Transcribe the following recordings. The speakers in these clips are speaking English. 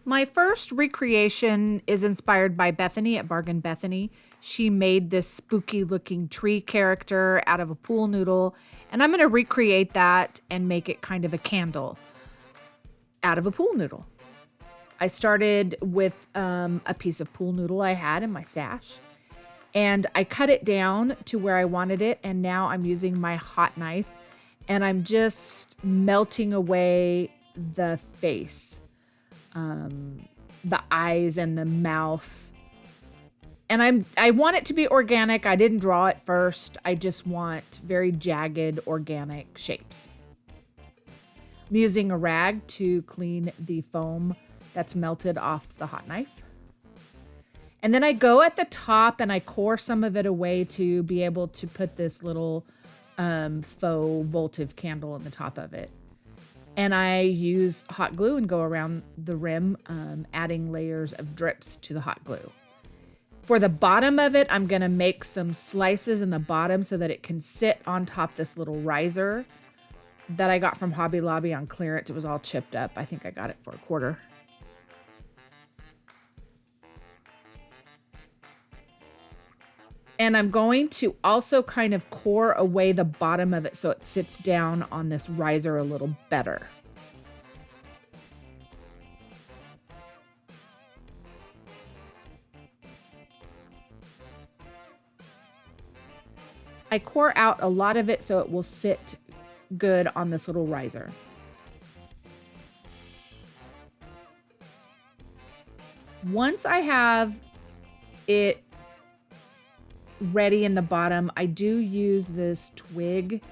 My first recreation is inspired by Bethany at Bargain Bethany. She made this spooky looking tree character out of a pool noodle, and I'm going to recreate that and make it kind of a candle out of a pool noodle. I started with a piece of pool noodle I had in my stash, and I cut it down to where I wanted it, and now I'm using my hot knife, and I'm just melting away the face, the eyes and the mouth. And I want it to be organic. I didn't draw it first. I just want very jagged, organic shapes. I'm using a rag to clean the foam that's melted off the hot knife. And then I go at the top and I core some of it away to be able to put this little faux votive candle on the top of it. And I use hot glue and go around the rim, adding layers of drips to the hot glue. For the bottom of it, I'm gonna make some slices in the bottom so that it can sit on top this little riser that I got from Hobby Lobby on clearance. It was all chipped up. I think I got it for $1. And I'm going to also kind of core away the bottom of it so it sits down on this riser a little better. I core out a lot of it so it will sit good on this little riser. Once I have it ready in the bottom, I do use this twig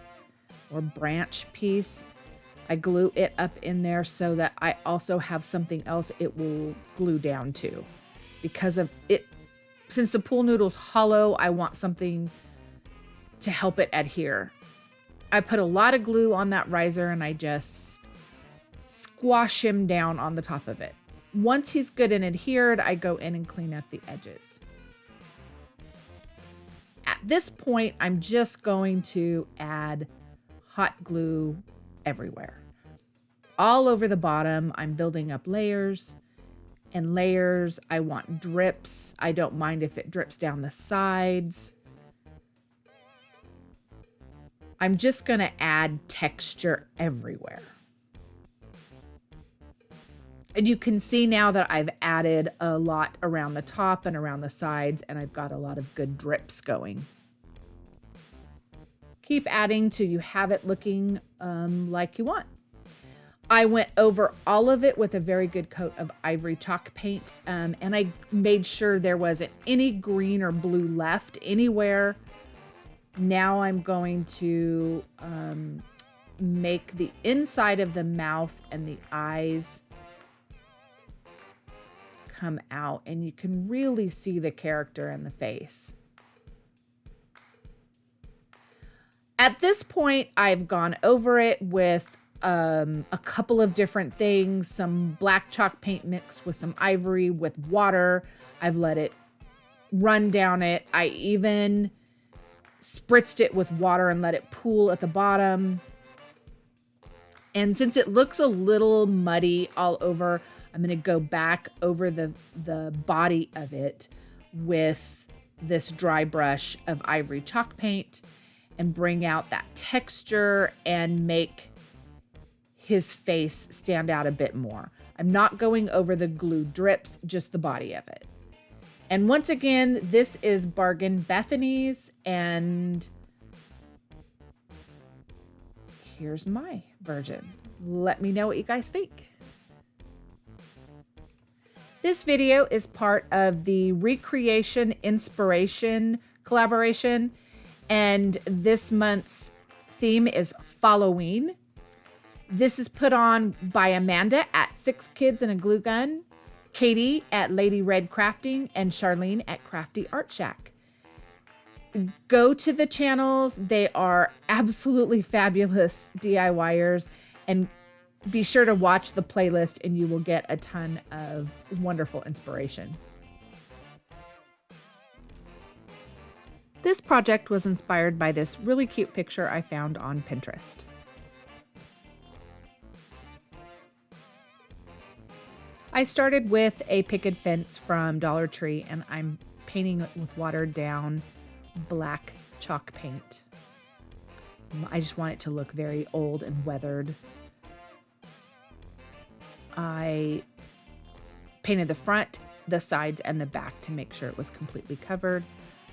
or branch piece. I glue it up in there so that I also have something else it will glue down to. Because of it, since the pool noodle's hollow, I want something to help it adhere. I put a lot of glue on that riser and I just squash him down on the top of it. Once he's good and adhered, I go in and clean up the edges. At this point, I'm just going to add hot glue everywhere. All over the bottom, I'm building up layers and layers. I want drips. I don't mind if it drips down the sides. I'm just going to add texture everywhere. And you can see now that I've added a lot around the top and around the sides, and I've got a lot of good drips going. Keep adding till you have it looking like you want. I went over all of it with a very good coat of ivory chalk paint, and I made sure there wasn't any green or blue left anywhere. Now I'm going to make the inside of the mouth and the eyes come out, and you can really see the character in the face. At this point, I've gone over it with a couple of different things, some black chalk paint mixed with some ivory with water. I've let it run down it. I even spritzed it with water and let it pool at the bottom. And since it looks a little muddy all over, I'm going to go back over the body of it with this dry brush of ivory chalk paint and bring out that texture and make his face stand out a bit more. I'm not going over the glue drips, just the body of it. And once again, this is Bargain Bethany's, and here's my version. Let me know what you guys think. This video is part of the Recreation Inspiration collaboration, and this month's theme is Halloween. This is put on by Amanda at 6 Kids and a Glue Gun, Katie at Lady Red Crafting, and Charlene at Crafty Art Shack. Go to the channels. They are absolutely fabulous DIYers, and be sure to watch the playlist and you will get a ton of wonderful inspiration. This project was inspired by this really cute picture I found on Pinterest. I started with a picket fence from Dollar Tree, and I'm painting it with watered down black chalk paint. I just want it to look very old and weathered. I painted the front, the sides, and the back to make sure it was completely covered.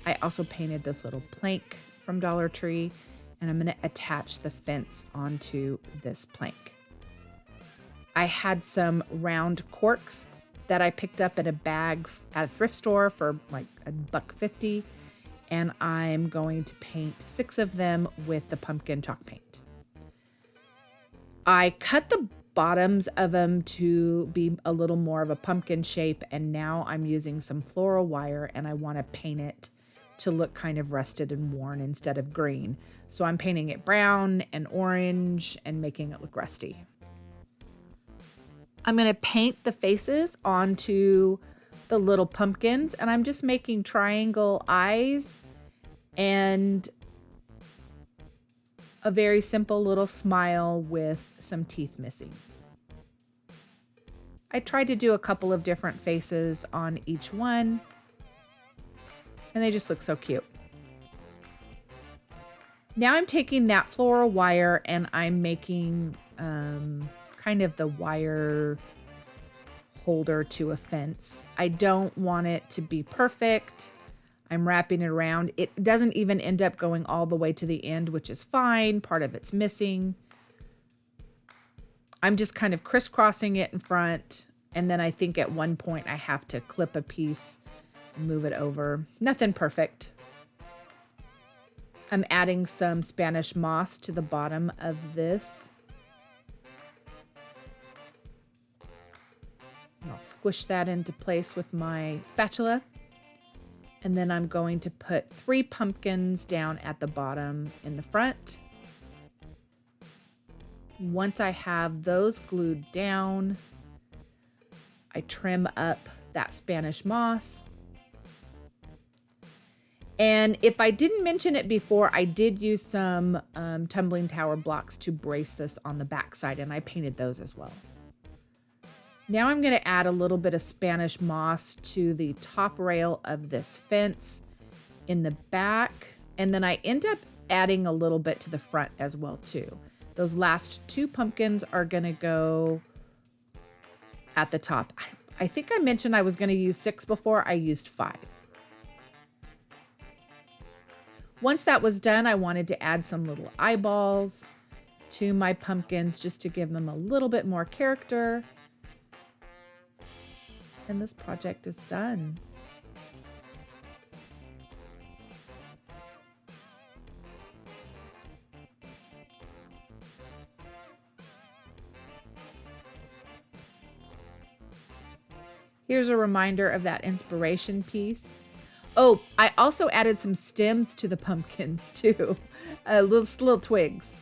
I also painted this little plank from Dollar Tree, and I'm going to attach the fence onto this plank. I had some round corks that I picked up in a bag at a thrift store for like $1.50, and I'm going to paint 6 of them with the pumpkin chalk paint. I cut the bottoms of them to be a little more of a pumpkin shape, and now I'm using some floral wire, and I want to paint it to look kind of rusted and worn instead of green. So I'm painting it brown and orange and making it look rusty. I'm going to paint the faces onto the little pumpkins, and I'm just making triangle eyes and a very simple little smile with some teeth missing. I tried to do a couple of different faces on each one, and they just look so cute. Now I'm taking that floral wire and I'm making kind of the wire holder to a fence. I don't want it to be perfect. I'm wrapping it around. It doesn't even end up going all the way to the end, which is fine. Part of it's missing. I'm just kind of crisscrossing it in front. And then I think at one point I have to clip a piece and move it over. Nothing perfect. I'm adding some Spanish moss to the bottom of this. I'll squish that into place with my spatula. And then I'm going to put 3 pumpkins down at the bottom in the front. Once I have those glued down, I trim up that Spanish moss. And if I didn't mention it before, I did use some tumbling tower blocks to brace this on the back side, and I painted those as well. Now I'm going to add a little bit of Spanish moss to the top rail of this fence in the back. And then I end up adding a little bit to the front as well too. Those last 2 pumpkins are going to go at the top. I think I mentioned I was going to use 6 before. I used 5. Once that was done, I wanted to add some little eyeballs to my pumpkins just to give them a little bit more character. And this project is done. Here's a reminder of that inspiration piece. Oh, I also added some stems to the pumpkins too, little twigs.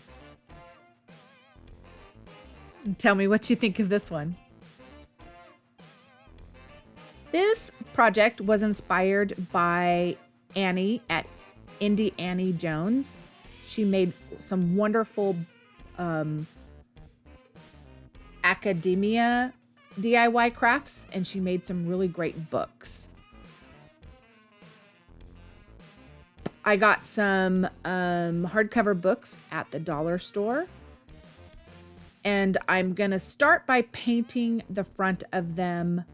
Tell me what you think of this one. This project was inspired by Annie at Indie Annie Jones. She made some wonderful academia DIY crafts, and she made some really great books. I got some hardcover books at the dollar store, and I'm going to start by painting the front of them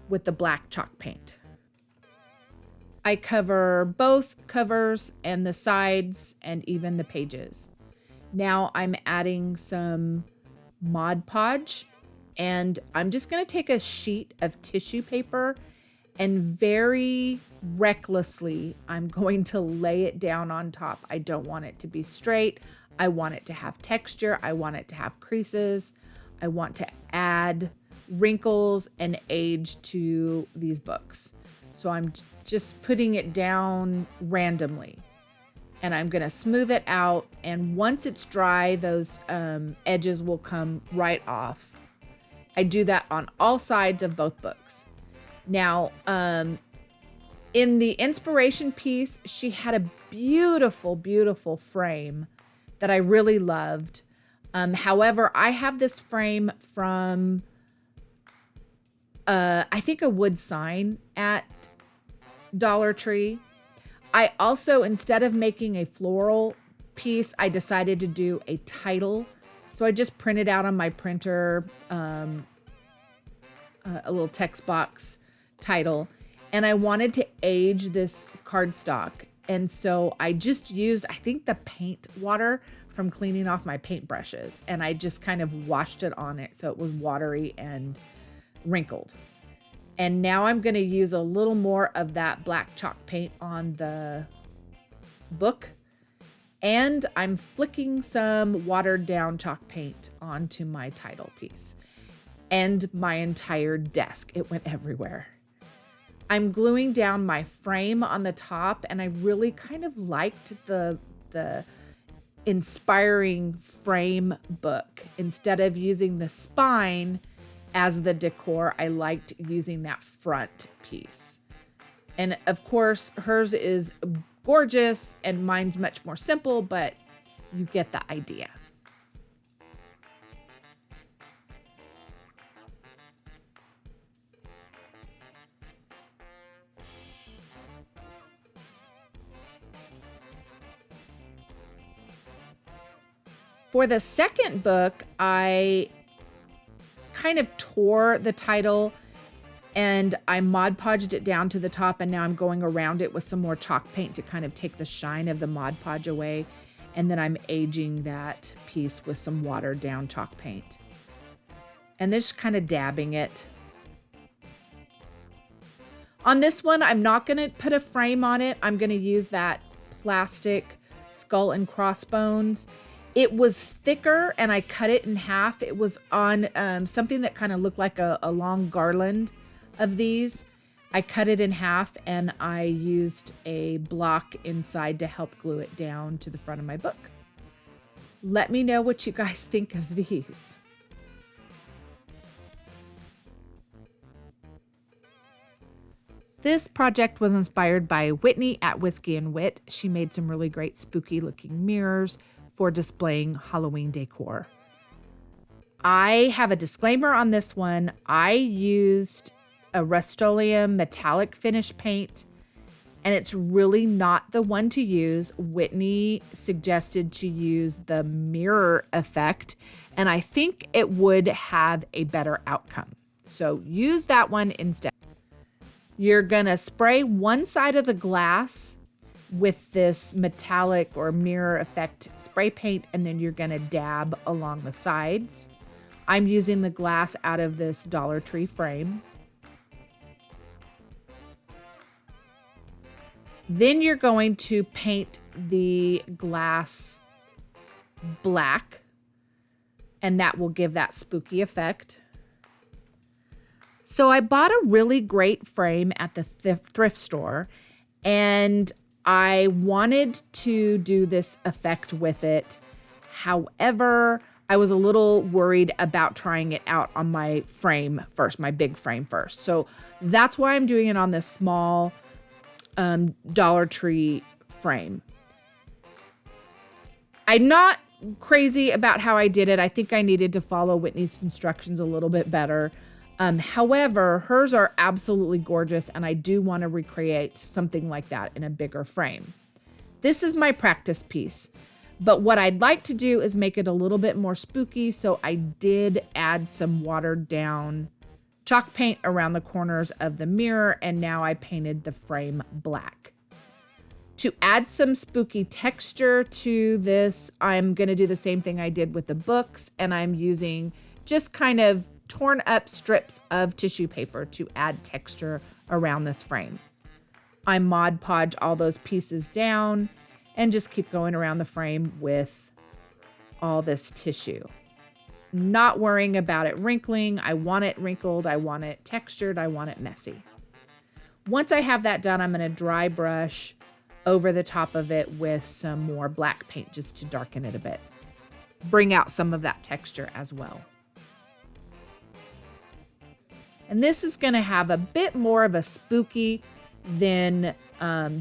with the black chalk paint. I cover both covers and the sides and even the pages. Now I'm adding some Mod Podge, and I'm just going to take a sheet of tissue paper and very recklessly, I'm going to lay it down on top. I don't want it to be straight. I want it to have texture. I want it to have creases. I want to add wrinkles and age to these books. So I'm just putting it down randomly, and I'm going to smooth it out. And once it's dry, those edges will come right off. I do that on all sides of both books. Now, in the inspiration piece, she had a beautiful, beautiful frame that I really loved. However, I have this frame from I think a wood sign at Dollar Tree. I also, instead of making a floral piece, I decided to do a title. So I just printed out on my printer a little text box title, and I wanted to age this cardstock. And so I just used, I think, the paint water from cleaning off my paintbrushes, and I just kind of washed it on it so it was watery and wrinkled. And now I'm going to use a little more of that black chalk paint on the book. And I'm flicking some watered down chalk paint onto my title piece and my entire desk. It went everywhere. I'm gluing down my frame on the top, and I really kind of liked the inspiring frame book. Instead of using the spine as the decor, I liked using that front piece. And of course, hers is gorgeous and mine's much more simple, but you get the idea. For the second book, I kind of tore the title and I Mod Podged it down to the top, and now I'm going around it with some more chalk paint to kind of take the shine of the Mod Podge away. And then I'm aging that piece with some watered down chalk paint. And then just kind of dabbing it. On this one, I'm not going to put a frame on it. I'm going to use that plastic skull and crossbones. It was thicker and I cut it in half. It was on something that kind of looked like a long garland of these. I cut it in half and I used a block inside to help glue it down to the front of my book. Let me know what you guys think of these. This project was inspired by Whitney at Whiskey and Wit. She made some really great spooky looking mirrors for displaying Halloween decor. I have a disclaimer on this one. I used a Rust-Oleum metallic finish paint, and it's really not the one to use. Whitney suggested to use the mirror effect, and I think it would have a better outcome. So use that one instead. You're gonna spray one side of the glass with this metallic or mirror effect spray paint, and then you're gonna dab along the sides. I'm using the glass out of this Dollar Tree frame. Then you're going to paint the glass black, and that will give that spooky effect. So I bought a really great frame at the thrift store, and I wanted to do this effect with it. However, I was a little worried about trying it out on my frame first, my big frame first. So that's why I'm doing it on this small Dollar Tree frame. I'm not crazy about how I did it. I think I needed to follow Whitney's instructions a little bit better. However, hers are absolutely gorgeous, and I do want to recreate something like that in a bigger frame. This is my practice piece, but what I'd like to do is make it a little bit more spooky, so I did add some watered down chalk paint around the corners of the mirror, and now I painted the frame black. To add some spooky texture to this, I'm going to do the same thing I did with the books, and I'm using just kind of torn up strips of tissue paper to add texture around this frame. I Mod Podge all those pieces down and just keep going around the frame with all this tissue. Not worrying about it wrinkling. I want it wrinkled. I want it textured. I want it messy. Once I have that done, I'm going to dry brush over the top of it with some more black paint just to darken it a bit. Bring out some of that texture as well. And this is going to have a bit more of a spooky than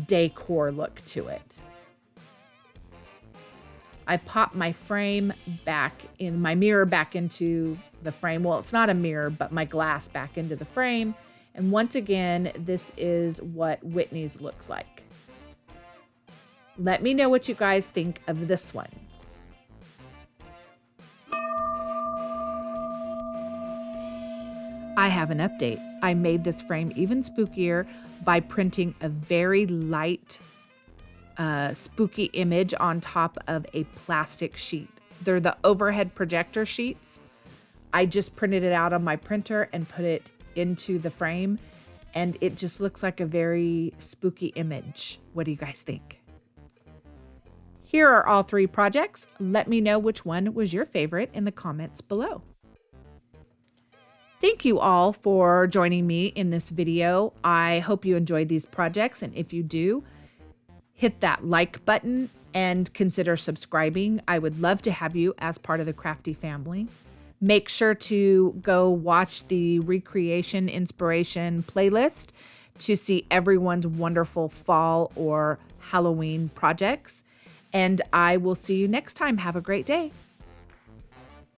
decor look to it. I pop my frame back in, my mirror back into the frame. Well, it's not a mirror, but my glass back into the frame. And once again, this is what Whitney's looks like. Let me know what you guys think of this one. I have an update. I made this frame even spookier by printing a very light spooky image on top of a plastic sheet. They're the overhead projector sheets. I just printed it out on my printer and put it into the frame, and it just looks like a very spooky image. What do you guys think? Here are all 3 projects. Let me know which one was your favorite in the comments below. Thank you all for joining me in this video. I hope you enjoyed these projects, and if you do, hit that like button and consider subscribing. I would love to have you as part of the Crafty family. Make sure to go watch the recreation inspiration playlist to see everyone's wonderful fall or Halloween projects. And I will see you next time. Have a great day.